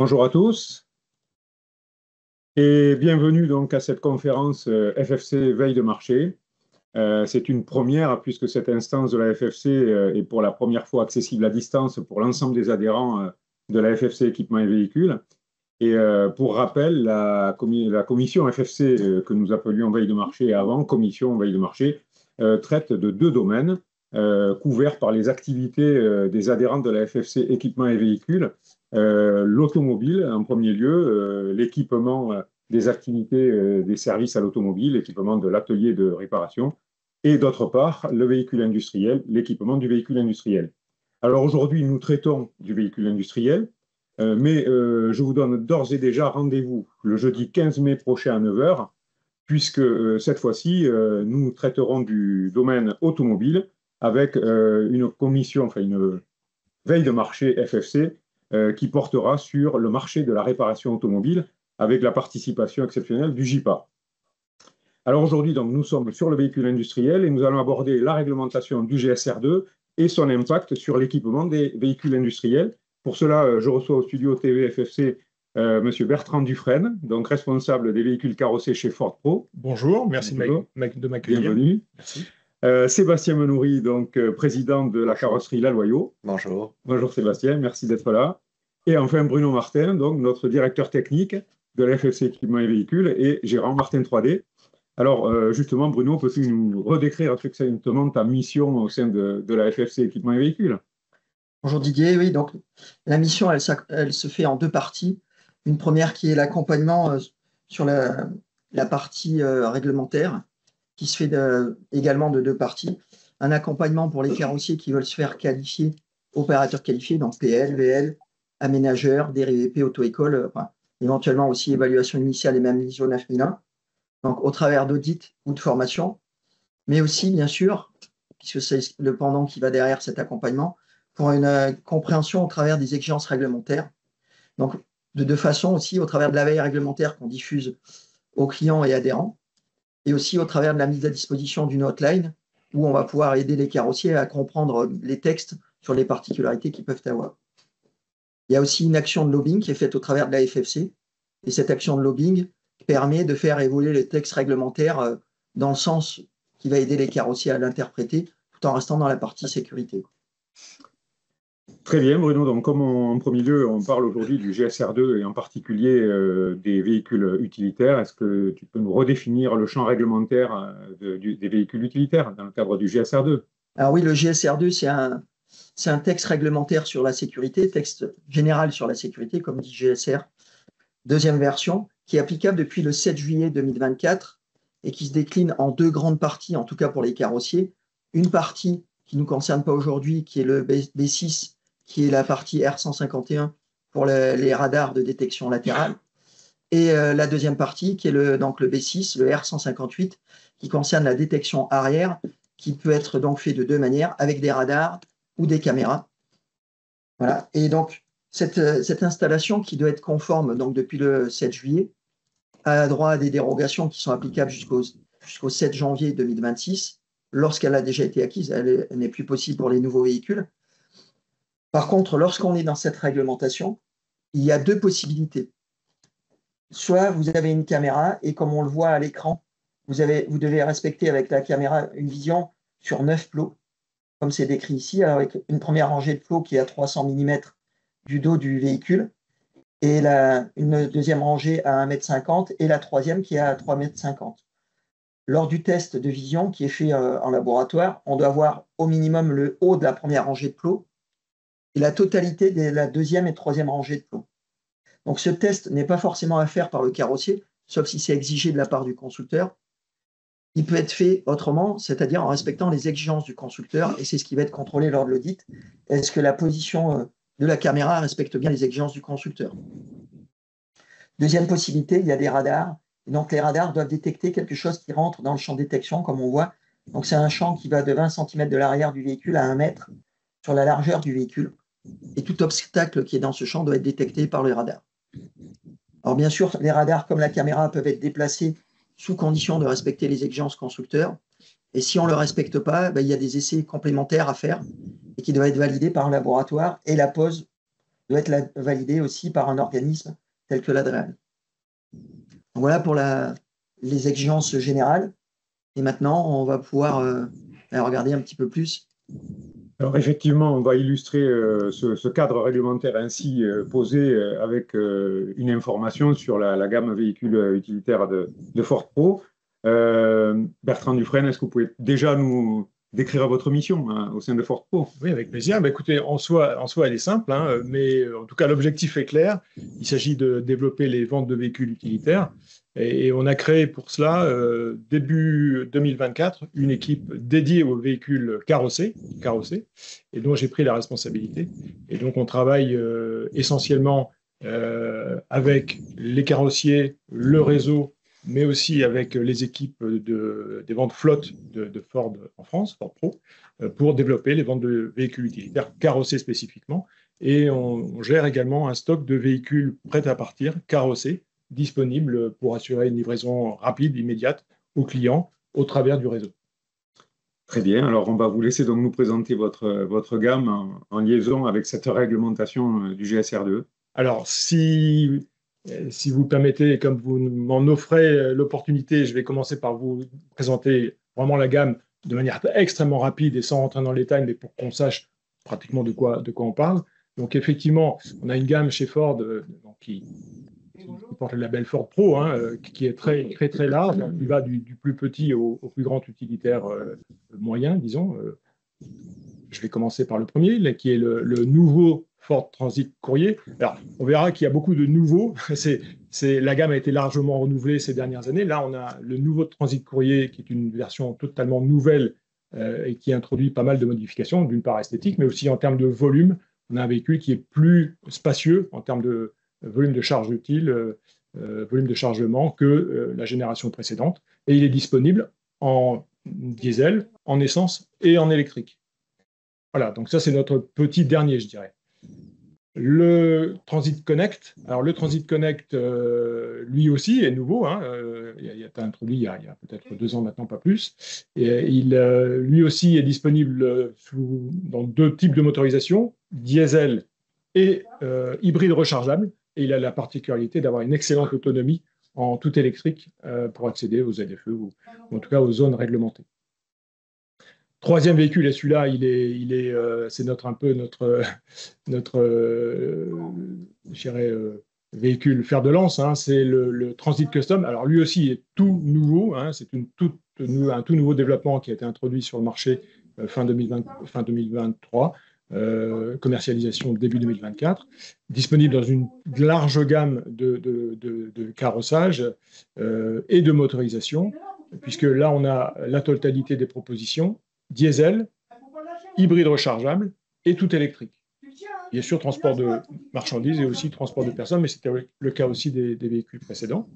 Bonjour à tous et bienvenue donc à cette conférence FFC Veille de marché. C'est une première puisque cette instance de la FFC est pour la première fois accessible à distance pour l'ensemble des adhérents de la FFC équipements et véhicules. Et pour rappel, la commission FFC que nous appelions Veille de marché avant, commission Veille de marché, traite de deux domaines couverts par les activités des adhérents de la FFC équipements et véhicules. L'automobile en premier lieu, l'équipement des activités des services à l'automobile, l'équipement de l'atelier de réparation, et d'autre part, le véhicule industriel, l'équipement du véhicule industriel. Alors aujourd'hui, nous traitons du véhicule industriel, mais je vous donne d'ores et déjà rendez-vous le jeudi 15 mai prochain à 9 h, puisque cette fois-ci, nous traiterons du domaine automobile avec une commission, enfin une veille de marché FFC qui portera sur le marché de la réparation automobile avec la participation exceptionnelle du JIPA. Alors aujourd'hui, donc, nous sommes sur le véhicule industriel et nous allons aborder la réglementation du GSR2 et son impact sur l'équipement des véhicules industriels. Pour cela, je reçois au studio TV FFC M. Bertrand Dufresne, donc responsable des véhicules carrossés chez Ford Pro. Bonjour, merci de m'accueillir. Bienvenue. Merci. Sébastien Menoury, donc président de la carrosserie La Loyau. Bonjour. Bonjour Sébastien, merci d'être là. Et enfin Bruno Martin, donc notre directeur technique de la FFC équipements et véhicules, et gérant Martin 3D. Alors justement, Bruno, peux-tu nous redécrire succinctement ta mission au sein de la FFC équipements et véhicules? Bonjour Didier, oui, donc la mission, elle se fait en deux parties. Une première qui est l'accompagnement sur la partie réglementaire, qui se fait également de deux parties. Un accompagnement pour les carrossiers qui veulent se faire qualifier, opérateurs qualifiés, donc PL, VL, aménageurs, dérivés, auto-école, éventuellement aussi évaluation initiale et même ISO 9001, donc au travers d'audits ou de formation, mais aussi, bien sûr, puisque c'est le pendant qui va derrière cet accompagnement, pour une compréhension au travers des exigences réglementaires. Donc, de deux façons aussi, au travers de la veille réglementaire qu'on diffuse aux clients et adhérents, et aussi au travers de la mise à disposition d'une hotline où on va pouvoir aider les carrossiers à comprendre les textes sur les particularités qu'ils peuvent avoir. Il y a aussi une action de lobbying qui est faite au travers de la FFC, et cette action de lobbying permet de faire évoluer les textes réglementaires dans le sens qui va aider les carrossiers à l'interpréter, tout en restant dans la partie sécurité. Très bien, Bruno. Donc, comme en premier lieu, on parle aujourd'hui du GSR2 et en particulier des véhicules utilitaires, est-ce que tu peux nous redéfinir le champ réglementaire des véhicules utilitaires dans le cadre du GSR2? Alors oui, le GSR2, c'est un texte réglementaire sur la sécurité, texte général sur la sécurité, comme dit GSR, deuxième version, qui est applicable depuis le 7 juillet 2024 et qui se décline en deux grandes parties, en tout cas pour les carrossiers. Une partie qui ne nous concerne pas aujourd'hui, qui est le B6, qui est la partie R151 pour les radars de détection latérale. Et la deuxième partie, qui est donc le B6, le R158, qui concerne la détection arrière, qui peut être donc fait de deux manières, avec des radars ou des caméras. Voilà. Et donc, cette installation qui doit être conforme donc, depuis le 7 juillet a droit à des dérogations qui sont applicables jusqu'au 7 janvier 2026. Lorsqu'elle a déjà été acquise, elle n'est plus possible pour les nouveaux véhicules. Par contre, lorsqu'on est dans cette réglementation, il y a deux possibilités. Soit vous avez une caméra et comme on le voit à l'écran, vous devez respecter avec la caméra une vision sur 9 plots, comme c'est décrit ici, avec une première rangée de plots qui est à 300 mm du dos du véhicule, et une deuxième rangée à 1,50 m et la troisième qui est à 3,50 m. Lors du test de vision qui est fait en laboratoire, on doit voir au minimum le haut de la première rangée de plots et la totalité de la deuxième et troisième rangée de plots. Donc ce test n'est pas forcément à faire par le carrossier, sauf si c'est exigé de la part du constructeur. Il peut être fait autrement, c'est-à-dire en respectant les exigences du constructeur, et c'est ce qui va être contrôlé lors de l'audit. Est-ce que la position de la caméra respecte bien les exigences du constructeur? Deuxième possibilité, il y a des radars. Et donc les radars doivent détecter quelque chose qui rentre dans le champ de détection, comme on voit. Donc c'est un champ qui va de 20 cm de l'arrière du véhicule à 1 mètre sur la largeur du véhicule. Et tout obstacle qui est dans ce champ doit être détecté par les radars. Alors bien sûr, les radars comme la caméra peuvent être déplacés sous condition de respecter les exigences constructeurs. Et si on ne le respecte pas, il y a des essais complémentaires à faire et qui doivent être validés par un laboratoire et la pose doit être validé aussi par un organisme tel que l'ADREAL. Voilà pour les exigences générales. Et maintenant, on va pouvoir regarder un petit peu plus. Alors effectivement, on va illustrer ce cadre réglementaire ainsi posé avec une information sur la gamme véhicules utilitaires de Ford Pro. Bertrand Dufresne, est-ce que vous pouvez déjà nous décrire votre mission hein, au sein de Ford Pro? Oui, avec plaisir. Bah, écoutez, en soi, elle est simple, hein, mais en tout cas, l'objectif est clair. Il s'agit de développer les ventes de véhicules utilitaires. Et on a créé pour cela, début 2024, une équipe dédiée aux véhicules carrossés et dont j'ai pris la responsabilité. Et donc, on travaille essentiellement avec les carrossiers, le réseau, mais aussi avec les équipes des ventes flotte de Ford en France, Ford Pro, pour développer les ventes de véhicules utilitaires carrossés spécifiquement. Et on gère également un stock de véhicules prêts à partir, carrossés, disponibles pour assurer une livraison rapide, immédiate aux clients au travers du réseau. Très bien. Alors, on va vous laisser donc nous présenter votre gamme en liaison avec cette réglementation du GSR2. Alors, si vous permettez, et comme vous m'en offrez l'opportunité, je vais commencer par vous présenter vraiment la gamme de manière extrêmement rapide et sans rentrer dans le détail, mais pour qu'on sache pratiquement de quoi on parle. Donc, effectivement, on a une gamme chez Ford qui porte le label Ford Pro, hein, qui est très, très, très large, qui va du plus petit au plus grand utilitaire moyen, disons. Je vais commencer par le premier, qui est le nouveau Ford Transit Courrier. Alors, on verra qu'il y a beaucoup de nouveaux. La gamme a été largement renouvelée ces dernières années. Là, on a le nouveau Transit Courrier, qui est une version totalement nouvelle et qui introduit pas mal de modifications, d'une part esthétique, mais aussi en termes de volume. On a un véhicule qui est plus spacieux en termes de volume de charge utile, volume de chargement que la génération précédente. Et il est disponible en diesel, en essence et en électrique. Voilà, donc ça c'est notre petit dernier, je dirais. Le Transit Connect, alors le Transit Connect, lui aussi est nouveau, hein, il a été introduit il y a peut-être 2 ans maintenant, pas plus. Et lui aussi est disponible dans 2 types de motorisation, diesel et hybride rechargeable. Et il a la particularité d'avoir une excellente autonomie en tout électrique pour accéder aux ZFE ou en tout cas aux zones réglementées. Troisième véhicule, et celui-là, c'est un peu notre je dirais, véhicule fer de lance, hein, c'est le Transit Custom. Alors lui aussi est tout nouveau, hein, c'est un tout nouveau développement qui a été introduit sur le marché fin 2023. Commercialisation début 2024, disponible dans une large gamme de carrossage et de motorisation, puisque là, on a la totalité des propositions, diesel, hybride rechargeable et tout électrique. Bien sûr, transport de marchandises et aussi transport de personnes, mais c'était le cas aussi des véhicules précédents.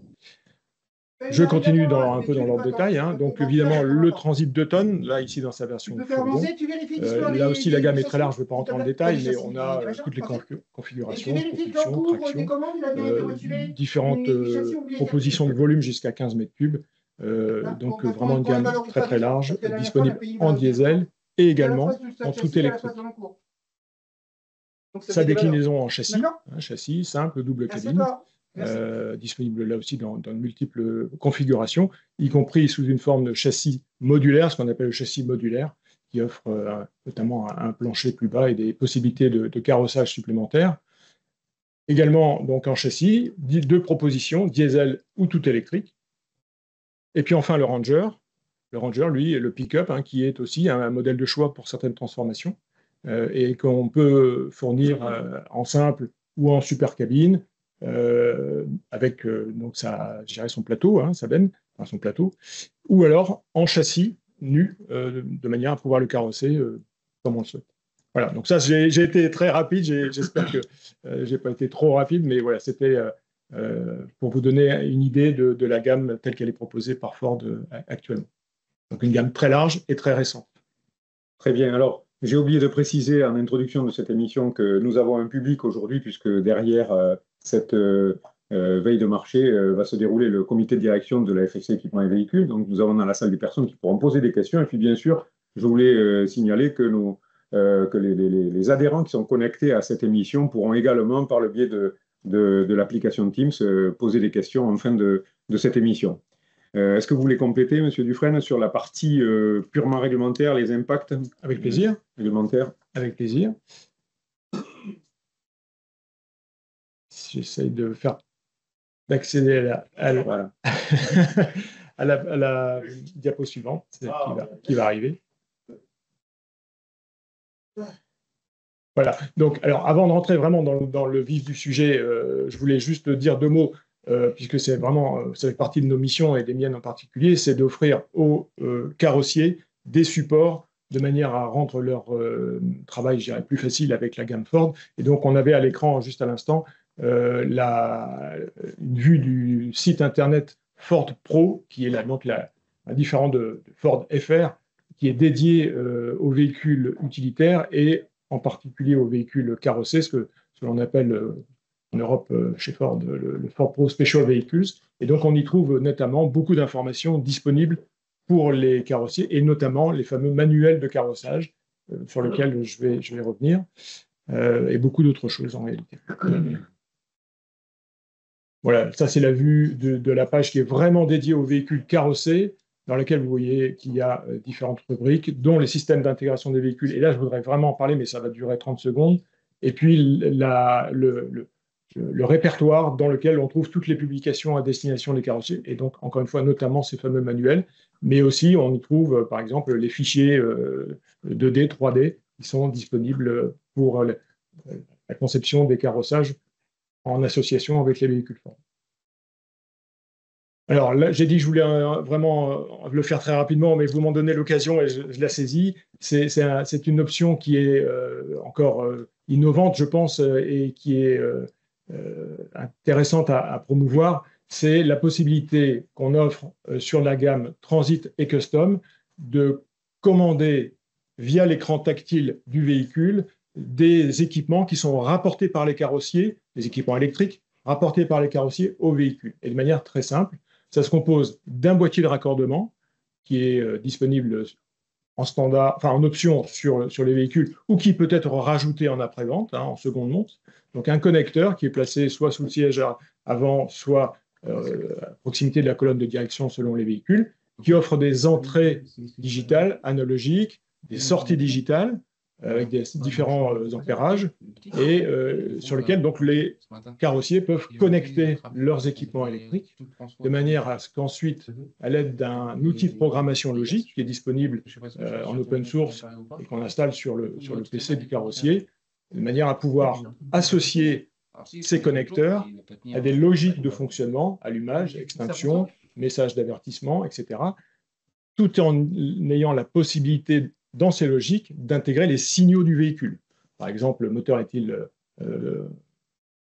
Je continue un peu dans l'ordre de taille. Hein. Donc, évidemment, le Transit 2 tonnes, là, ici, dans sa version fourgon. Là aussi, la gamme est très large, je ne vais pas rentrer dans le détail, mais on a toutes les configurations, propulsion, traction, différentes propositions de volume jusqu'à 15 mètres cubes. Donc, vraiment une gamme très, très large, disponible en diesel et également en tout électrique. Sa déclinaison en châssis, un châssis simple, double cabine. Disponible là aussi dans de multiples configurations, y compris sous une forme de châssis modulaire, ce qu'on appelle le châssis modulaire, qui offre notamment un plancher plus bas et des possibilités de carrossage supplémentaires. Également, donc en châssis, 2 propositions, diesel ou tout électrique. Et puis enfin le Ranger. Le Ranger, lui, est le pick-up, hein, qui est aussi un modèle de choix pour certaines transformations et qu'on peut fournir en simple ou en super cabine. Avec donc je dirais son plateau, hein, sa benne, enfin son plateau, ou alors en châssis nu, de manière à pouvoir le carrosser comme on le souhaite. Voilà, donc ça, j'ai été très rapide, j'espère que je n'ai pas été trop rapide, mais voilà, c'était pour vous donner une idée de la gamme telle qu'elle est proposée par Ford actuellement. Donc une gamme très large et très récente. Très bien, alors j'ai oublié de préciser en introduction de cette émission que nous avons un public aujourd'hui, puisque derrière cette veille de marché va se dérouler le comité de direction de la FFC Équipement et Véhicules. Donc, nous avons dans la salle des personnes qui pourront poser des questions. Et puis, bien sûr, je voulais signaler que que les adhérents qui sont connectés à cette émission pourront également, par le biais de l'application Teams, poser des questions en fin de cette émission. Est-ce que vous voulez compléter, M. Dufresne, sur la partie purement réglementaire, les impacts? Avec plaisir. Réglementaires. Avec plaisir. J'essaye d'accéder Voilà. à la diapo suivante qui va arriver. Voilà. Donc, alors, avant de rentrer vraiment dans le vif du sujet, je voulais juste dire 2 mots, puisque c'est vraiment, ça fait partie de nos missions et des miennes en particulier, c'est d'offrir aux carrossiers des supports de manière à rendre leur travail, je dirais, plus facile avec la gamme Ford. Et donc, on avait à l'écran, juste à l'instant, une vue du site internet Ford Pro, qui est un différent de Ford FR, qui est dédié aux véhicules utilitaires et en particulier aux véhicules carrossés, ce que l'on appelle en Europe chez Ford le Ford Pro Special Vehicles. Et donc on y trouve notamment beaucoup d'informations disponibles pour les carrossiers et notamment les fameux manuels de carrossage sur lesquels je vais revenir et beaucoup d'autres choses en réalité. Voilà, ça c'est la vue de la page qui est vraiment dédiée aux véhicules carrossés, dans laquelle vous voyez qu'il y a différentes rubriques, dont les systèmes d'intégration des véhicules. Et là, je voudrais vraiment en parler, mais ça va durer 30 secondes. Et puis, le répertoire dans lequel on trouve toutes les publications à destination des carrossiers, et donc, encore une fois, notamment ces fameux manuels. Mais aussi, on y trouve, par exemple, les fichiers 2D, 3D, qui sont disponibles pour la conception des carrossages en association avec les véhicules Ford. Alors là, j'ai dit que je voulais vraiment le faire très rapidement, mais vous m'en donnez l'occasion et je la saisis. C'est une option qui est encore innovante, je pense, et qui est intéressante à promouvoir. C'est la possibilité qu'on offre sur la gamme Transit et Custom de commander via l'écran tactile du véhicule des équipements qui sont rapportés par les carrossiers, des équipements électriques, rapportés par les carrossiers au véhicule. Et de manière très simple, ça se compose d'un boîtier de raccordement qui est disponible en standard, enfin en option sur les véhicules ou qui peut être rajouté en après-vente, en seconde monte. Donc un connecteur qui est placé soit sous le siège avant, soit à proximité de la colonne de direction selon les véhicules, qui offre des entrées digitales analogiques, des sorties digitales avec des différents ampérages et sur lesquels donc les carrossiers peuvent connecter leurs équipements électriques de manière à ce qu'ensuite, à l'aide d'un outil de programmation logique qui est disponible en open source et qu'on installe sur le PC du carrossier, de manière à pouvoir associer ces connecteurs à des logiques de fonctionnement, allumage, extinction, message d'avertissement, etc., tout en ayant la possibilité dans ces logiques, d'intégrer les signaux du véhicule. Par exemple, le moteur est-il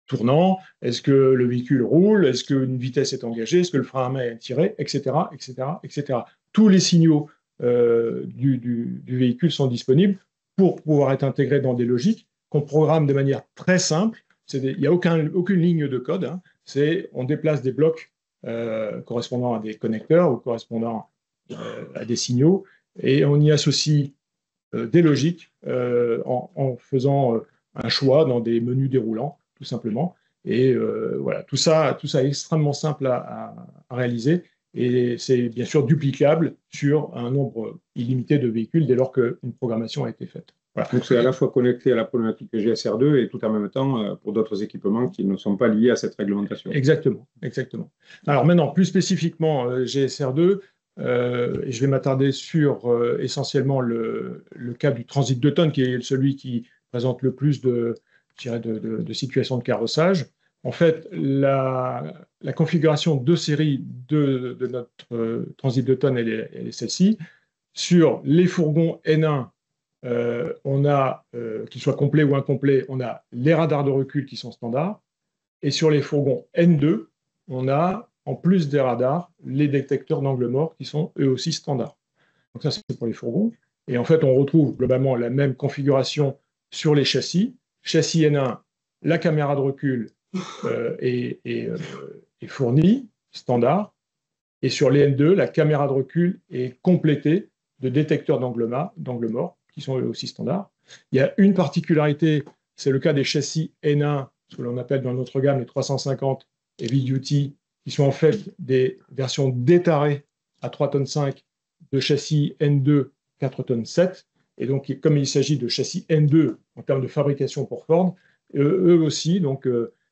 tournant? Est-ce que le véhicule roule? Est-ce qu'une vitesse est engagée? Est-ce que le frein à main est tiré? Etc., etc., etc. Tous les signaux du véhicule sont disponibles pour pouvoir être intégrés dans des logiques qu'on programme de manière très simple. Il n'y a aucune ligne de code. On déplace des blocs correspondant à des connecteurs ou correspondant à des signaux, et on y associe des logiques en faisant un choix dans des menus déroulants, tout simplement. Et voilà, tout ça est extrêmement simple à réaliser, et c'est bien sûr duplicable sur un nombre illimité de véhicules dès lors qu'une programmation a été faite. Voilà. Donc c'est à la fois connecté à la problématique GSR2 et tout en même temps pour d'autres équipements qui ne sont pas liés à cette réglementation. Exactement, exactement. Alors maintenant, plus spécifiquement GSR2, et je vais m'attarder sur essentiellement le cas du Transit 2 tonnes, qui est celui qui présente le plus de situations de carrossage. En fait, la configuration de série de notre Transit 2 tonnes, elle est celle-ci. Sur les fourgons N1, on a, qu'ils soient complets ou incomplets, on a les radars de recul qui sont standards. Et sur les fourgons N2, on a, en plus des radars, les détecteurs d'angle mort qui sont eux aussi standards. Donc ça, c'est pour les fourgons. Et en fait, on retrouve globalement la même configuration sur les châssis. Châssis N1, la caméra de recul est fournie, standard. Et sur les N2, la caméra de recul est complétée de détecteurs d'angle mort, qui sont eux aussi standards. Il y a une particularité, c'est le cas des châssis N1, ce que l'on appelle dans notre gamme les 350 Heavy Duty, qui sont en fait des versions détarées à 3,5 tonnes de châssis N2 4,7 tonnes. Et donc, comme il s'agit de châssis N2 en termes de fabrication pour Ford, eux aussi, donc,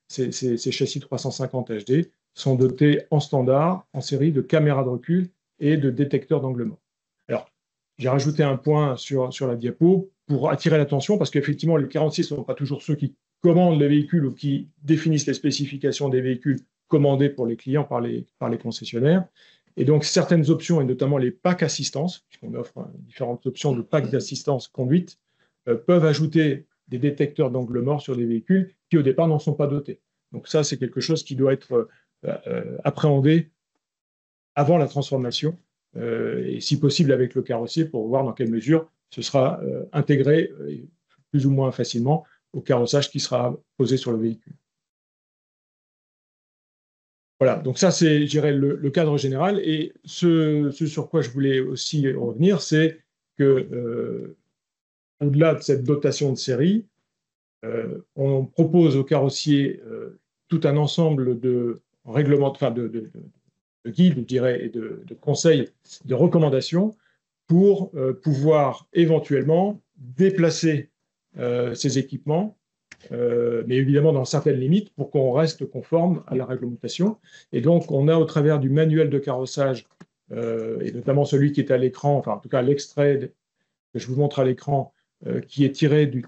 ces châssis 350 HD sont dotés en standard, en série, de caméras de recul et de détecteurs d'angle mort. Alors, j'ai rajouté un point sur la diapo pour attirer l'attention, parce qu'effectivement, les carrossiers ne sont pas toujours ceux qui commandent les véhicules ou qui définissent les spécifications des véhicules commandés pour les clients par les concessionnaires. Et donc, certaines options, et notamment les packs assistance, puisqu'on offre différentes options de packs d'assistance conduite, peuvent ajouter des détecteurs d'angle mort sur des véhicules qui, au départ, n'en sont pas dotés. Donc ça, c'est quelque chose qui doit être appréhendé avant la transformation, et si possible avec le carrossier, pour voir dans quelle mesure ce sera intégré plus ou moins facilement au carrossage qui sera posé sur le véhicule. Voilà, donc ça, c'est, je dirais, le cadre général. Et ce sur quoi je voulais aussi revenir, c'est que, au-delà de cette dotation de série, on propose au carrossier tout un ensemble de règlements, enfin de guides, je dirais, et de conseils, de recommandations pour pouvoir éventuellement déplacer ces équipements, mais évidemment dans certaines limites, pour qu'on reste conforme à la réglementation. Et donc, on a au travers du manuel de carrossage, et notamment celui qui est à l'écran, enfin en tout cas l'extrait que je vous montre à l'écran, qui est tiré du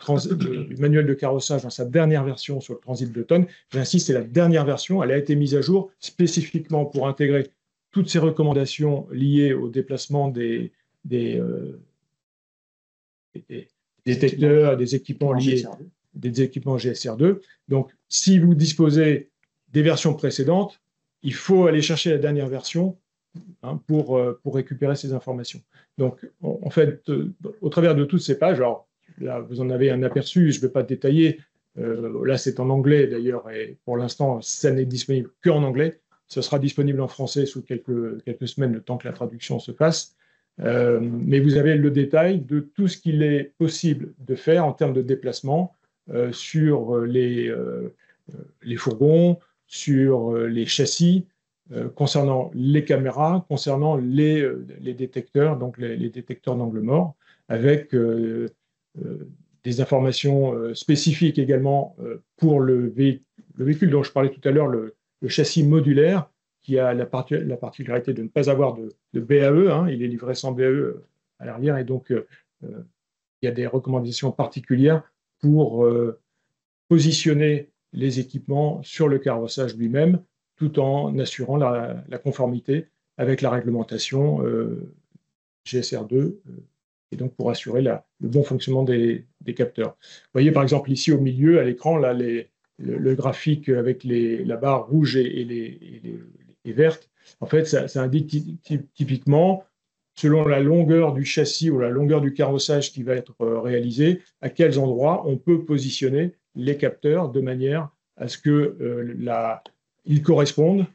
manuel de carrossage dans sa dernière version sur le transit d'automne. J'insiste, c'est la dernière version, elle a été mise à jour spécifiquement pour intégrer toutes ces recommandations liées au déplacement des détecteurs, des équipements liés, des équipements GSR2. Donc, si vous disposez des versions précédentes, il faut aller chercher la dernière version pour récupérer ces informations. Donc, en fait, au travers de toutes ces pages, alors là, vous en avez un aperçu, je ne vais pas détailler. Là, c'est en anglais d'ailleurs, et pour l'instant, ça n'est disponible qu'en anglais. Ce sera disponible en français sous quelques semaines, le temps que la traduction se fasse. Mais vous avez le détail de tout ce qu'il est possible de faire en termes de déplacement sur les fourgons, sur les châssis, concernant les caméras, concernant les détecteurs, donc les détecteurs d'angle mort, avec des informations spécifiques également pour le véhicule dont je parlais tout à l'heure, le châssis modulaire, qui a la particularité de ne pas avoir de BAE, il est livré sans BAE à l'arrière, et donc il y a des recommandations particulières pour positionner les équipements sur le carrossage lui-même, tout en assurant la conformité avec la réglementation GSR2, et donc pour assurer le bon fonctionnement des capteurs. Vous voyez par exemple ici au milieu, à l'écran, là, le graphique avec la barre rouge et verte. En fait, ça indique typiquement, selon la longueur du châssis ou la longueur du carrossage qui va être réalisé, à quels endroits on peut positionner les capteurs de manière à ce qu'ils correspondent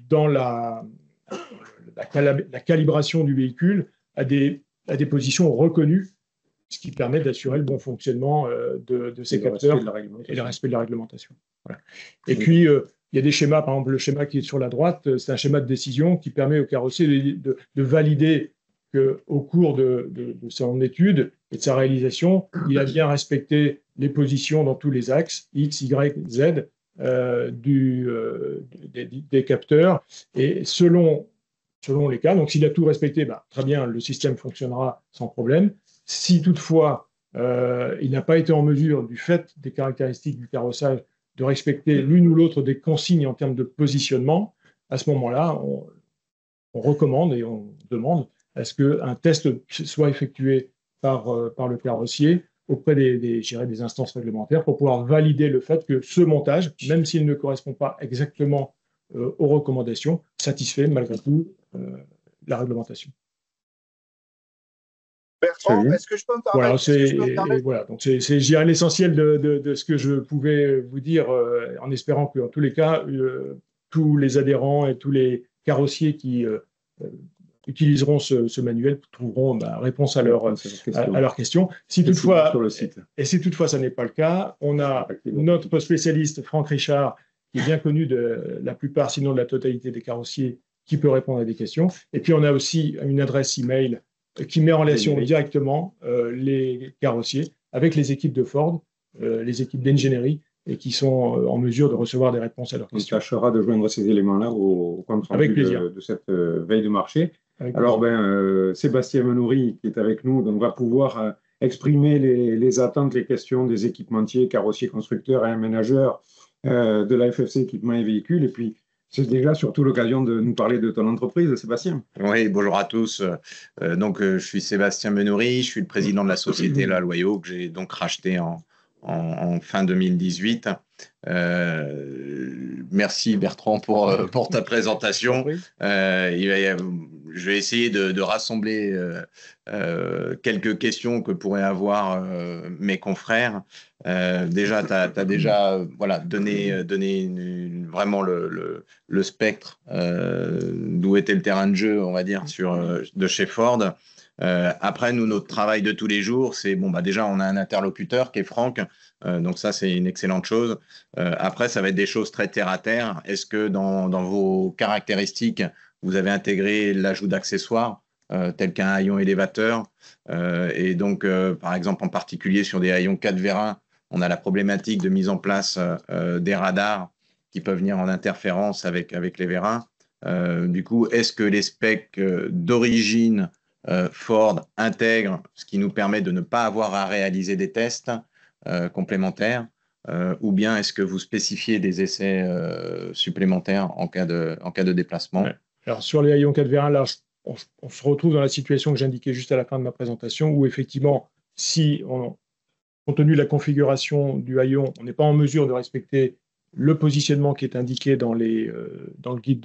dans la calibration du véhicule à des positions reconnues, ce qui permet d'assurer le bon fonctionnement de ces capteurs et le respect de la réglementation. Voilà. Et puis, il y a des schémas, par exemple, le schéma qui est sur la droite, c'est un schéma de décision qui permet au carrossier de valider qu'au cours de son étude et de sa réalisation, il a bien respecté les positions dans tous les axes, X, Y, Z, des capteurs. Et selon les cas, donc s'il a tout respecté, très bien, le système fonctionnera sans problème. Si toutefois, il n'a pas été en mesure, du fait des caractéristiques du carrossage, de respecter l'une ou l'autre des consignes en termes de positionnement, à ce moment-là, on recommande et on demande à ce qu'un test soit effectué par le carrossier auprès des instances réglementaires pour pouvoir valider le fait que ce montage, même s'il ne correspond pas exactement aux recommandations, satisfait malgré tout la réglementation. Bertrand, est-ce que je peux me permettre? Voilà, donc c'est je dirais, l'essentiel de ce que je pouvais vous dire, en espérant que, en tous les cas, tous les adhérents et tous les carrossiers qui utiliseront ce manuel trouveront réponse à leurs questions. Si toutefois, si toutefois ça n'est pas le cas, on a notre spécialiste Franck Richard, qui est bien connu de la plupart, sinon de la totalité des carrossiers, qui peut répondre à des questions. Et puis on a aussi une adresse email qui met en relation directement les carrossiers avec les équipes de Ford, les équipes d'ingénierie, et qui sont en mesure de recevoir des réponses à leurs questions. On tâchera de joindre ces éléments-là au compte rendu de cette veille de marché. Alors, Sébastien Menouri, qui est avec nous, donc, va pouvoir exprimer les attentes, les questions des équipementiers, carrossiers, constructeurs et aménageurs de la FFC Équipement et Véhicules. Et puis, c'est déjà surtout l'occasion de nous parler de ton entreprise, Sébastien. Oui, bonjour à tous. Je suis Sébastien Menouri, je suis le président de la société La Loyau, que j'ai donc racheté en fin 2018. Merci Bertrand pour ta présentation. Je vais essayer de rassembler quelques questions que pourraient avoir mes confrères. Déjà, tu as déjà donné vraiment le spectre d'où était le terrain de jeu, on va dire, de chez Ford. Après, nous, notre travail de tous les jours, c'est déjà, on a un interlocuteur qui est Franck, donc ça, c'est une excellente chose. Après, ça va être des choses très terre à terre. Est-ce que dans vos caractéristiques, vous avez intégré l'ajout d'accessoires tels qu'un haillon élévateur et donc, par exemple, en particulier sur des haillons 4 vérins, on a la problématique de mise en place des radars qui peuvent venir en interférence avec les vérins. Du coup, est-ce que les specs d'origine Ford intègre ce qui nous permet de ne pas avoir à réaliser des tests complémentaires ou bien est-ce que vous spécifiez des essais supplémentaires en cas de déplacement? Alors sur les haillons 4 vérins, là, on se retrouve dans la situation que j'indiquais juste à la fin de ma présentation où effectivement, si compte tenu de la configuration du haillon, on n'est pas en mesure de respecter le positionnement qui est indiqué dans le guide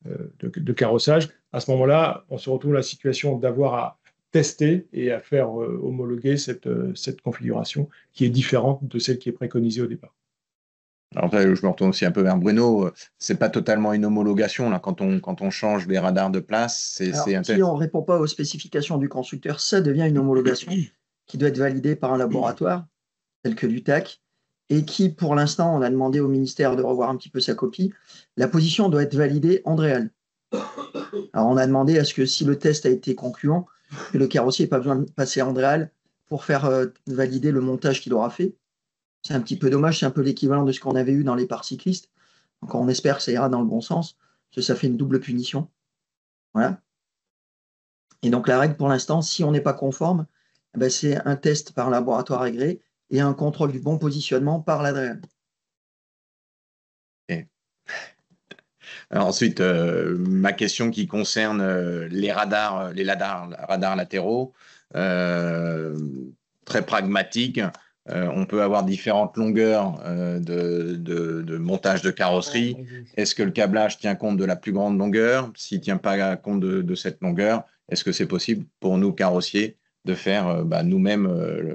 de carrossage, à ce moment-là, on se retrouve dans la situation d'avoir à tester et à faire homologuer cette configuration qui est différente de celle qui est préconisée au départ. Alors, je me retourne aussi un peu vers Bruno. Ce n'est pas totalement une homologation là, quand on change les radars de place. Si on ne répond pas aux spécifications du constructeur, ça devient une homologation qui doit être validée par un laboratoire tel que l'UTAC et qui, pour l'instant, on a demandé au ministère de revoir un petit peu sa copie. La position doit être validée Andréal. Alors, on a demandé à ce que si le test a été concluant, que le carrossier n'ait pas besoin de passer Andréal pour faire valider le montage qu'il aura fait. C'est un petit peu dommage, c'est un peu l'équivalent de ce qu'on avait eu dans les parcs cyclistes. Donc, on espère que ça ira dans le bon sens, parce que ça fait une double punition. Voilà. Et donc, la règle, pour l'instant, si on n'est pas conforme, c'est un test par laboratoire agréé et un contrôle du bon positionnement par l'ADREAL. Okay. Alors ensuite, ma question qui concerne les radars latéraux, très pragmatique. On peut avoir différentes longueurs de montage de carrosserie. Est-ce que le câblage tient compte de la plus grande longueur? S'il ne tient pas compte de cette longueur, est-ce que c'est possible pour nous, carrossiers, de faire nous-mêmes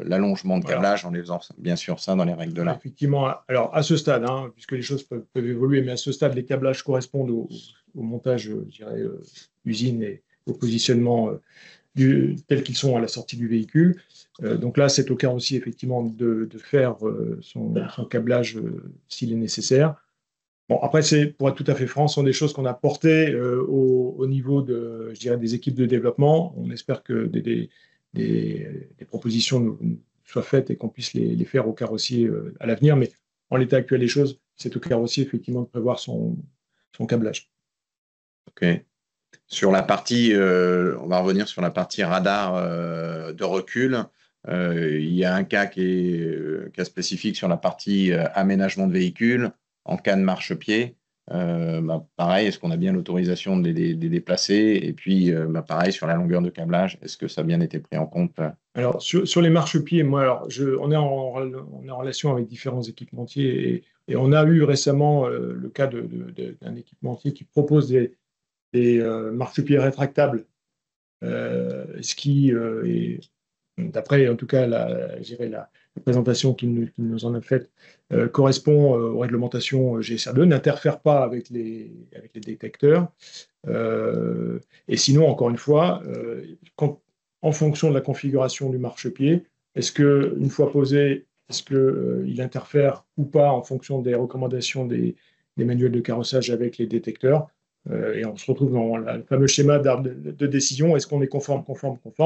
l'allongement de câblage en les faisant bien sûr ça dans les règles de l'art? Effectivement, alors à ce stade, puisque les choses peuvent évoluer, mais à ce stade, les câblages correspondent au montage, je dirais, usine et au positionnement tels qu'ils sont à la sortie du véhicule. Donc là, c'est au carrossier effectivement de faire son câblage s'il est nécessaire. Bon, après, pour être tout à fait franc, ce sont des choses qu'on a portées au niveau je dirais, des équipes de développement. On espère que des propositions nous soient faites et qu'on puisse les faire au carrossier à l'avenir. Mais en l'état actuel des choses, c'est au carrossier effectivement de prévoir son câblage. OK. Sur la partie, on va revenir sur la partie radar de recul. Il y a un cas qui est cas spécifique sur la partie aménagement de véhicules en cas de marchepied. Pareil, est-ce qu'on a bien l'autorisation de les déplacer? Et puis, pareil, sur la longueur de câblage, est-ce que ça a bien été pris en compte? Alors, sur les marchepieds, on est en relation avec différents équipementiers et on a eu récemment le cas d'un équipementier qui propose des marchepieds rétractables, ce qui est, d'après en tout cas présentation qu'il nous en a faite correspond aux réglementations GSR2, n'interfère pas avec les détecteurs. Et sinon, encore une fois, en fonction de la configuration du marchepied, est-ce qu'une fois posé, est-ce qu'il interfère ou pas en fonction des recommandations des manuels de carrossage avec les détecteurs? Et on se retrouve dans le fameux schéma d'arbre de décision. Est-ce qu'on est conforme?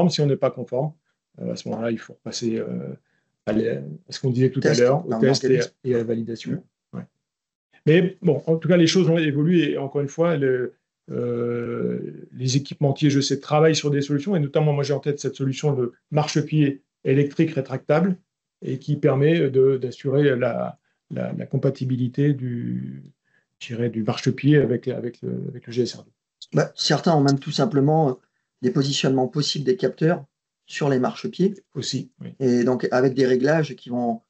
Si on n'est pas conforme, à ce moment-là, il faut passer à ce qu'on disait tout à l'heure, au test et à la validation. Ouais. Mais bon, en tout cas, les choses ont évolué. Et encore une fois, les équipementiers, je sais, travaillent sur des solutions. Et notamment, moi, j'ai en tête cette solution de marchepied électrique rétractable et qui permet d'assurer la compatibilité du marchepied avec le GSR2. Certains ont même tout simplement des positionnements possibles des capteurs sur les marchepieds. Aussi, oui. Et donc, avec des réglages qui vont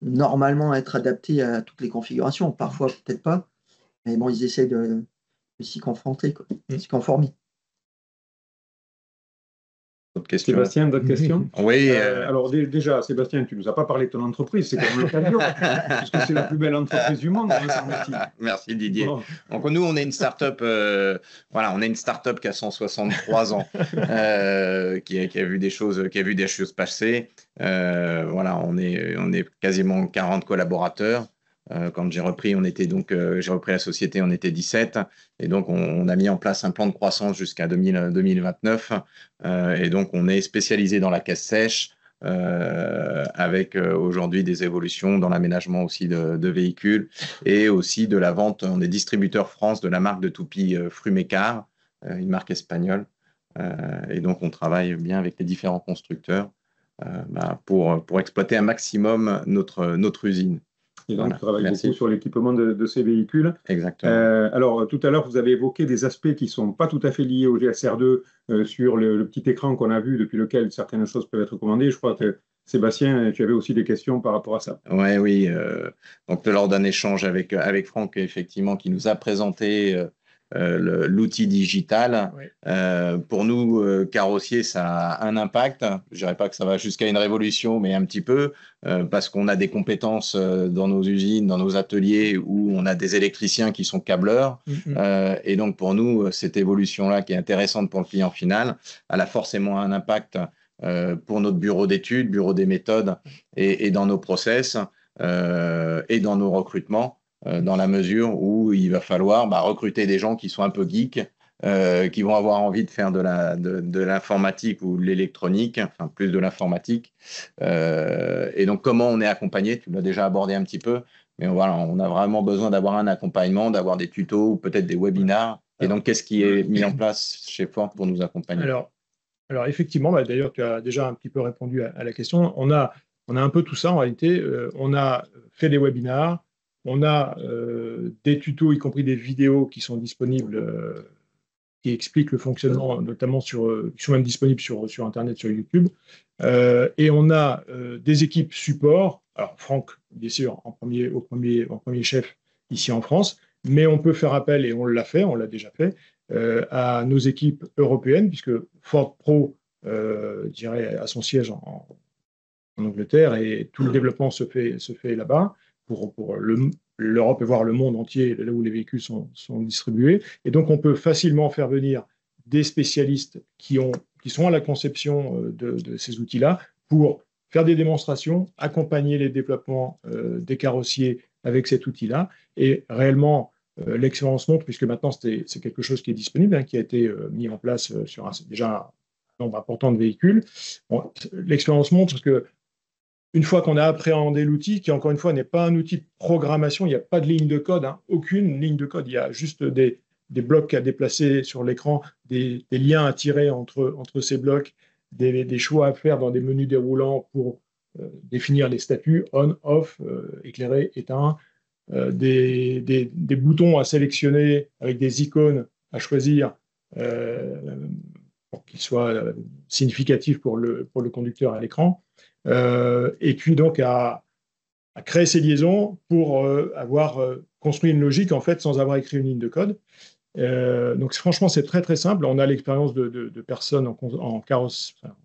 normalement être adaptés à toutes les configurations. Parfois, peut-être pas. Mais bon, ils essaient de s'y confronter, s'y conformer. D'autres questions? Sébastien, d'autres questions? Oui. Alors déjà, Sébastien, tu ne nous as pas parlé de ton entreprise, c'est comme l'occasion, puisque c'est la plus belle entreprise du monde. Merci Didier. Bon. Donc nous, on est une start-up, on est une start-up qui a 163 ans, qui a vu des choses passer. On est quasiment 40 collaborateurs. Quand j'ai repris la société, on était 17. Et donc, on a mis en place un plan de croissance jusqu'à 2029. Et donc, on est spécialisé dans la caisse sèche, avec aujourd'hui des évolutions dans l'aménagement aussi de véhicules et aussi de la vente. On est distributeur France de la marque de toupie Frumecar, une marque espagnole. Et donc, on travaille bien avec les différents constructeurs pour exploiter un maximum notre usine. Et donc, tu travailles beaucoup sur l'équipement de ces véhicules. Exactement. Alors, tout à l'heure, vous avez évoqué des aspects qui ne sont pas tout à fait liés au GSR2 sur le petit écran qu'on a vu, depuis lequel certaines choses peuvent être commandées. Je crois que, Sébastien, tu avais aussi des questions par rapport à ça. Oui. Donc, lors d'un échange avec Franck, effectivement, qui nous a présenté l'outil digital. Oui. Pour nous, carrossiers, ça a un impact. Je ne dirais pas que ça va jusqu'à une révolution, mais un petit peu, parce qu'on a des compétences dans nos usines, dans nos ateliers, où on a des électriciens qui sont câbleurs. Et donc, pour nous, cette évolution-là, qui est intéressante pour le client final, elle a forcément un impact pour notre bureau d'études, bureau des méthodes, et dans nos process, et dans nos recrutements. Dans la mesure où il va falloir recruter des gens qui sont un peu geeks, qui vont avoir envie de faire de l'informatique ou de l'électronique, enfin plus de l'informatique. Et donc, comment on est accompagné? Tu l'as déjà abordé un petit peu, mais on a vraiment besoin d'avoir un accompagnement, d'avoir des tutos ou peut-être des webinars. Et donc, qu'est-ce qui est mis en place chez Ford pour nous accompagner? Alors effectivement, d'ailleurs, tu as déjà un petit peu répondu à la question. On a un peu tout ça en réalité. On a fait des webinars. On a des tutos, y compris des vidéos qui sont disponibles, qui expliquent le fonctionnement, notamment qui sont même disponibles sur Internet, sur YouTube. Et on a des équipes support. Alors Franck, bien sûr, en premier chef ici en France, mais on peut faire appel, et on l'a déjà fait, à nos équipes européennes, puisque Ford Pro, a son siège en Angleterre, et tout le développement se fait là-bas. Pour l'Europe et voire le monde entier, là où les véhicules sont distribués. Et donc, on peut facilement faire venir des spécialistes qui sont à la conception de ces outils-là pour faire des démonstrations, accompagner les développements des carrossiers avec cet outil-là. Et réellement, l'expérience montre, puisque maintenant, c'est quelque chose qui est disponible, qui a été mis en place sur déjà un nombre important de véhicules. Bon, l'expérience montre que une fois qu'on a appréhendé l'outil, qui encore une fois n'est pas un outil de programmation, il n'y a pas de ligne de code, aucune ligne de code, il y a juste des blocs à déplacer sur l'écran, des liens à tirer entre ces blocs, des choix à faire dans des menus déroulants pour définir les statuts, on, off, éclairé, éteint, des boutons à sélectionner avec des icônes à choisir pour qu'ils soient significatifs pour le conducteur à l'écran. Et puis donc à créer ces liaisons pour avoir construit une logique en fait sans avoir écrit une ligne de code. Donc franchement c'est très très simple. On a l'expérience de personnes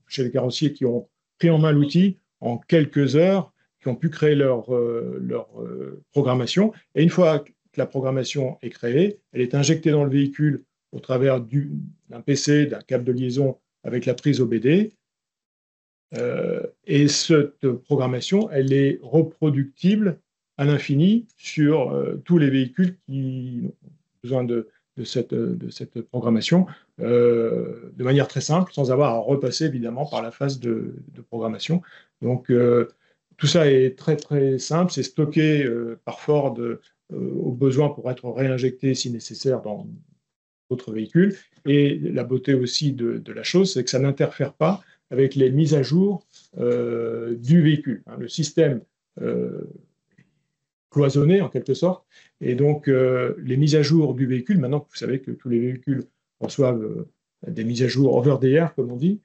chez les carrossiers qui ont pris en main l'outil, en quelques heures, qui ont pu créer leur programmation. Et une fois que la programmation est créée, elle est injectée dans le véhicule au travers d'un PC, d'un câble de liaison avec la prise OBD. Et cette programmation, elle est reproductible à l'infini sur tous les véhicules qui ont besoin de cette programmation de manière très simple, sans avoir à repasser évidemment par la phase de programmation. Donc tout ça est très très simple, c'est stocké par Ford au besoin pour être réinjecté si nécessaire dans d'autres véhicules. Et la beauté aussi de la chose, c'est que ça n'interfère pas avec les mises à jour du véhicule. Le système cloisonné en quelque sorte. Et donc, les mises à jour du véhicule, maintenant que vous savez que tous les véhicules reçoivent des mises à jour over the air, comme on dit,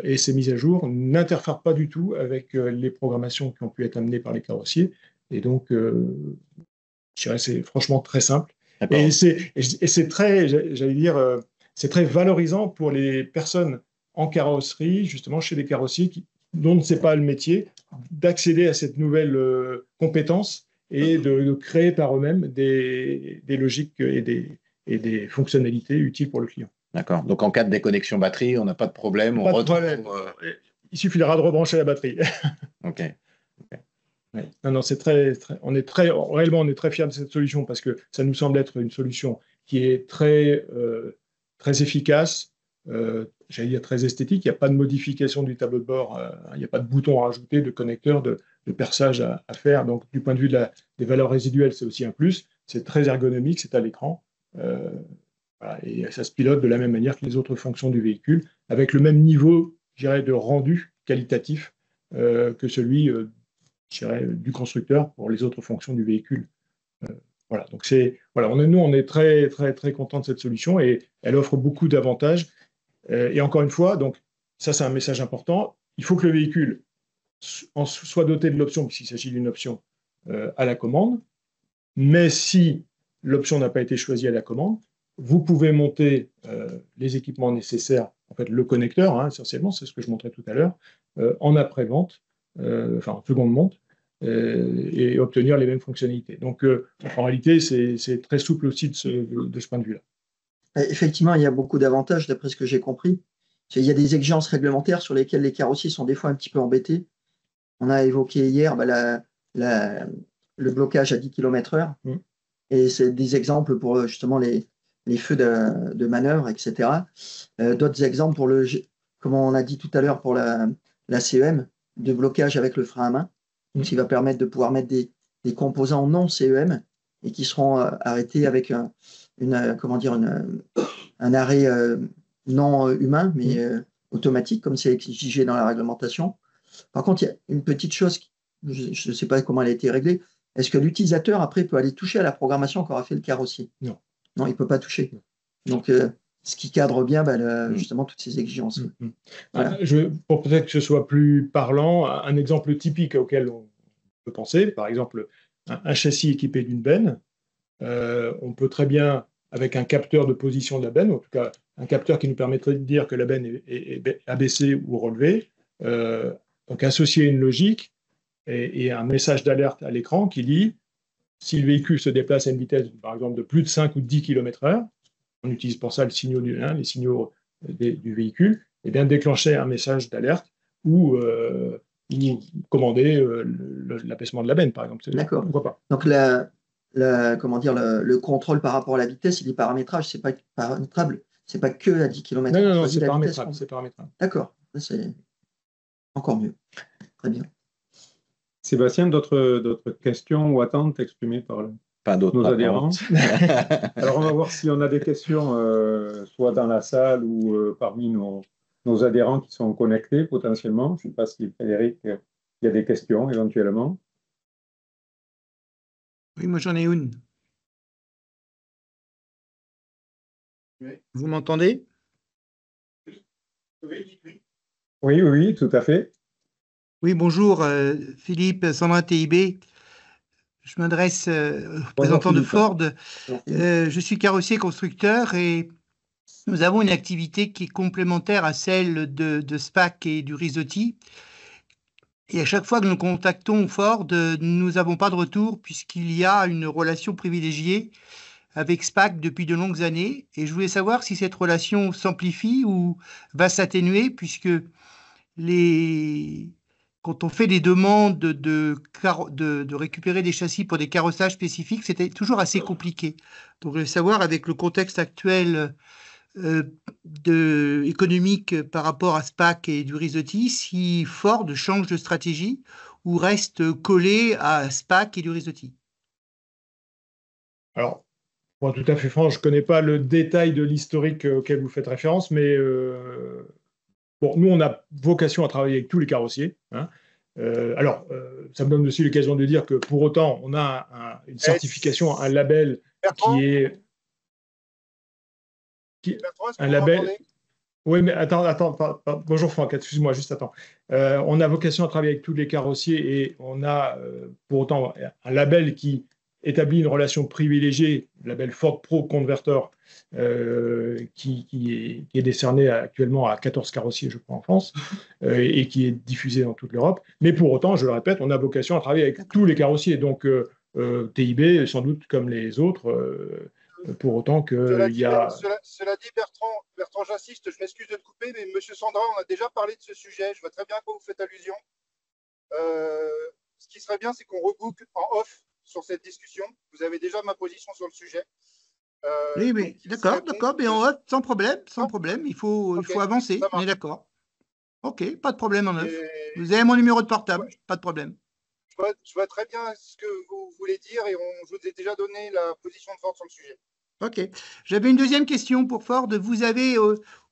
et ces mises à jour n'interfèrent pas du tout avec les programmations qui ont pu être amenées par les carrossiers. Et donc, je dirais c'est franchement très simple. Et c'est très, j'allais dire, c'est très valorisant pour les personnes en carrosserie, justement chez les carrossiers dont ne sait pas le métier, d'accéder à cette nouvelle compétence et de créer par eux-mêmes des logiques et des fonctionnalités utiles pour le client. D'accord. Donc, en cas de déconnexion batterie, on n'a pas de problème. Pas de problème. Il suffira de rebrancher la batterie. OK. Ouais. Non, c'est réellement, on est très fiers de cette solution parce que ça nous semble être une solution qui est très efficace, j'allais dire très esthétique. Il n'y a pas de modification du tableau de bord, il n'y a pas de bouton à rajouter, de connecteur, de perçage à faire. Donc, du point de vue des valeurs résiduelles, c'est aussi un plus. C'est très ergonomique, c'est à l'écran. Voilà, et ça se pilote de la même manière que les autres fonctions du véhicule, avec le même niveau, je dirais, de rendu qualitatif que celui je dirais, du constructeur pour les autres fonctions du véhicule. Voilà, donc on est très très très content de cette solution et elle offre beaucoup d'avantages. Et encore une fois, donc ça c'est un message important. Il faut que le véhicule soit doté de l'option, puisqu'il s'agit d'une option à la commande. Mais si l'option n'a pas été choisie à la commande, vous pouvez monter les équipements nécessaires, en fait le connecteur, essentiellement, c'est ce que je montrais tout à l'heure, en après-vente, en seconde monte, et obtenir les mêmes fonctionnalités. Donc, en réalité, c'est très souple aussi de ce point de vue-là. Effectivement, il y a beaucoup d'avantages, d'après ce que j'ai compris. Il y a des exigences réglementaires sur lesquelles les carrossiers sont des fois un petit peu embêtés. On a évoqué hier le blocage à 10 km/h. Et c'est des exemples pour justement les feux de manœuvre, etc. D'autres exemples pour comme on a dit tout à l'heure, pour la CEM, de blocage avec le frein à main, qui va permettre de pouvoir mettre des composants non CEM et qui seront arrêtés avec un arrêt non humain, mais automatique, comme c'est exigé dans la réglementation. Par contre, il y a une petite chose, je ne sais pas comment elle a été réglée. Est-ce que l'utilisateur, après, peut aller toucher à la programmation qu'aura fait le carrossier? Non. Non, il ne peut pas toucher. Donc, ce qui cadre bien justement toutes ces exigences. Voilà. Pour peut-être que ce soit plus parlant, un exemple typique auquel on peut penser, par exemple, un châssis équipé d'une benne, on peut très bien, avec un capteur de position de la benne, en tout cas un capteur qui nous permettrait de dire que la benne est abaissée ou relevée, donc associer une logique et un message d'alerte à l'écran qui dit si le véhicule se déplace à une vitesse, par exemple, de plus de 5 ou 10 km/h, on utilise pour ça les signaux du véhicule, et bien déclencher un message d'alerte ou commander l'abaissement de la benne, par exemple. D'accord. Pourquoi pas. Donc, le contrôle par rapport à la vitesse, il est paramétrage, c'est pas paramétrable, c'est pas que à 10 km/h. Non, c'est paramétrable. D'accord, c'est encore mieux. Très bien. Sébastien, d'autres questions ou attentes exprimées par nos adhérents? Alors, on va voir si on a des questions, soit dans la salle ou parmi nos adhérents qui sont connectés potentiellement. Je ne sais pas si Frédéric, il y a des questions éventuellement. Oui, moi j'en ai une. Vous m'entendez? Oui, tout à fait. Oui, bonjour, Philippe, Sandra TIB. Je m'adresse au représentant de Ford. Je suis carrossier constructeur et nous avons une activité qui est complémentaire à celle de SPAC et du Risotti. Et à chaque fois que nous contactons Ford, nous n'avons pas de retour puisqu'il y a une relation privilégiée avec SPAC depuis de longues années. Et je voulais savoir si cette relation s'amplifie ou va s'atténuer puisque quand on fait des demandes de récupérer des châssis pour des carrossages spécifiques, c'était toujours assez compliqué. Donc, je voulais savoir, avec le contexte actuel économique par rapport à SPAC et du Risotti, si Ford change de stratégie ou reste collé à SPAC et du Risotti. Alors, pour être tout à fait franc, je ne connais pas le détail de l'historique auquel vous faites référence, mais bon, nous, on a vocation à travailler avec tous les carrossiers. Hein. Ça me donne aussi l'occasion de dire que pour autant, on a une certification, un label Bertrand, qui est... Bertrand, un label... Oui, mais attends. Bonjour Franck, excuse-moi, juste attends. On a vocation à travailler avec tous les carrossiers et on a pour autant un label qui établit une relation privilégiée, le label Ford Pro Converter, qui est décerné actuellement à 14 carrossiers, je crois, en France, et qui est diffusé dans toute l'Europe. Mais pour autant, je le répète, on a vocation à travailler avec tous les carrossiers. Donc, TIB, sans doute comme les autres, pour autant qu'il y a... Cela dit, Bertrand, j'insiste, je m'excuse de te couper, mais M. Sandra, on a déjà parlé de ce sujet. Je vois très bien à quoi vous faites allusion. Ce qui serait bien, c'est qu'on reboucle en off sur cette discussion. Vous avez déjà ma position sur le sujet. Oui, mais d'accord, mais en off, sans problème. Il faut avancer, on est d'accord. Ok, pas de problème en off. Vous avez mon numéro de portable, pas de problème. Je vois très bien ce que vous voulez dire et je vous ai déjà donné la position de Ford sur le sujet. Ok. J'avais une deuxième question pour Ford. Vous avez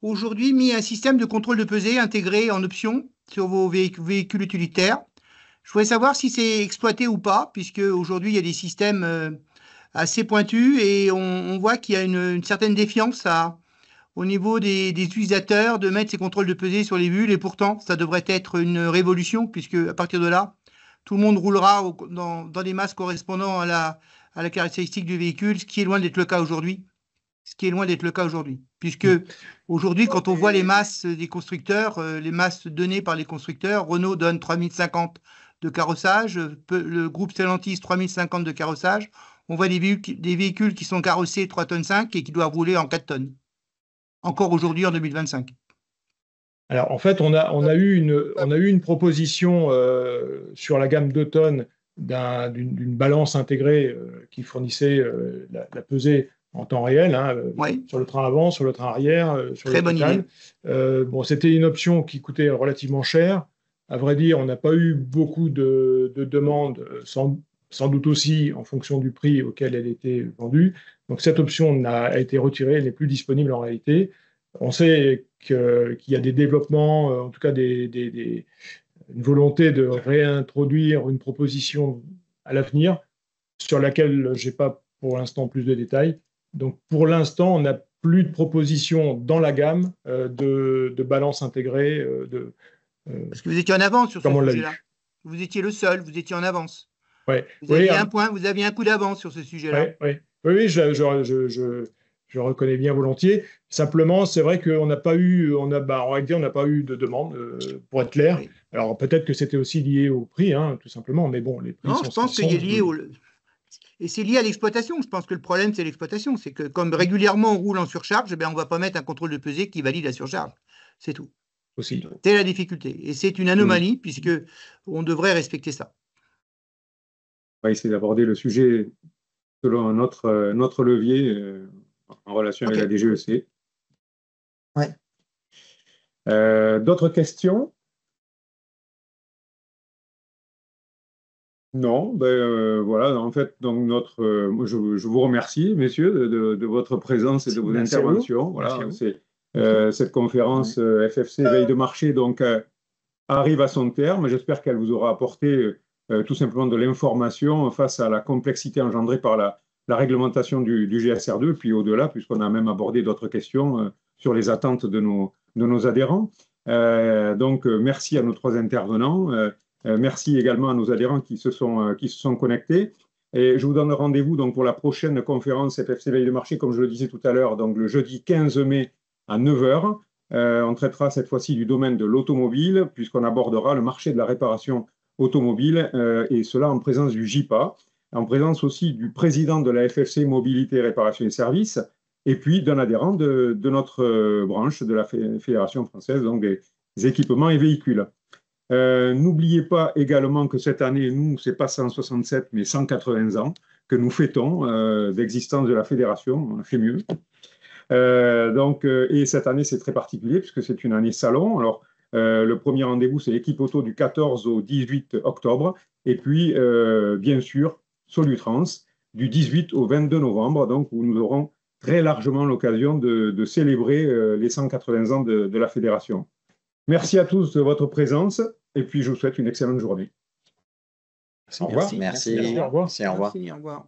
aujourd'hui mis un système de contrôle de pesée intégré en option sur vos véhicules utilitaires. Je voudrais savoir si c'est exploité ou pas, puisque aujourd'hui il y a des systèmes assez pointus et on voit qu'il y a une certaine défiance au niveau des utilisateurs de mettre ces contrôles de pesée sur les véhicules. Et pourtant, ça devrait être une révolution, puisque à partir de là, tout le monde roulera dans des masses correspondant à la caractéristique du véhicule, ce qui est loin d'être le cas aujourd'hui. Puisque aujourd'hui, quand on voit les masses des constructeurs, les masses données par les constructeurs, Renault donne 3050 de carrossage, le groupe Stellantis 3050 de carrossage, on voit des véhicules qui sont carrossés 3,5 tonnes et qui doivent rouler en 4 tonnes. Encore aujourd'hui en 2025. Alors, en fait, on a eu une proposition sur la gamme 2 tonnes d'une balance intégrée qui fournissait la pesée en temps réel, hein, oui. Sur le train avant, sur le train arrière, sur Très le bonne total. Bon, c'était une option qui coûtait relativement cher. À vrai dire, on n'a pas eu beaucoup de demandes, sans doute aussi en fonction du prix auquel elle était vendue. Donc, cette option a été retirée, elle n'est plus disponible en réalité. On sait qu'il y a des développements, en tout cas une volonté de réintroduire une proposition à l'avenir sur laquelle je n'ai pas pour l'instant plus de détails. Donc pour l'instant, on n'a plus de proposition dans la gamme de balance intégrée. Parce que vous étiez en avance sur ce sujet-là. Vous étiez le seul, vous étiez en avance. Ouais. Vous aviez un coup d'avance sur ce sujet-là. Oui, je reconnais bien volontiers. Simplement, c'est vrai qu'on n'a pas eu, on n'a pas eu de demande, pour être clair. Oui. Alors peut-être que c'était aussi lié au prix, hein, tout simplement. Mais bon, les prix je pense qu'il est lié et c'est lié à l'exploitation. Je pense que le problème, c'est l'exploitation. C'est que comme régulièrement on roule en surcharge, on ne va pas mettre un contrôle de pesée qui valide la surcharge. C'est tout. Aussi. C'est la difficulté. Et c'est une anomalie puisque on devrait respecter ça. On va essayer d'aborder le sujet selon notre levier en relation avec la DGEC. Ouais. D'autres questions? Non, voilà, en fait, donc je vous remercie, messieurs, de votre présence et de vos interventions. Voilà, cette conférence FFC Veille de marché donc, arrive à son terme. J'espère qu'elle vous aura apporté tout simplement de l'information face à la complexité engendrée par la réglementation du GSR2, puis au-delà, puisqu'on a même abordé d'autres questions sur les attentes de nos adhérents. Donc, merci à nos trois intervenants. Merci également à nos adhérents qui se sont connectés. Et je vous donne rendez-vous donc pour la prochaine conférence FFC Veille de marché, comme je le disais tout à l'heure, donc le jeudi 15 mai à 9 h. On traitera cette fois-ci du domaine de l'automobile, puisqu'on abordera le marché de la réparation automobile, et cela en présence du JIPA, en présence aussi du président de la FFC Mobilité, Réparation et Services, et puis d'un adhérent de notre branche de la Fédération française, donc des équipements et véhicules. N'oubliez pas également que cette année, nous, ce n'est pas 167, mais 180 ans que nous fêtons d'existence de la fédération. On a fait mieux. Et cette année, c'est très particulier puisque c'est une année salon. Alors, le premier rendez-vous, c'est l'équipe auto du 14 au 18 octobre. Et puis, bien sûr, Solutrans du 18 au 22 novembre, donc où nous aurons très largement l'occasion de célébrer les 180 ans de la fédération. Merci à tous de votre présence et puis je vous souhaite une excellente journée. Au revoir. Merci. Merci, au revoir. Merci, au revoir. Merci, au revoir.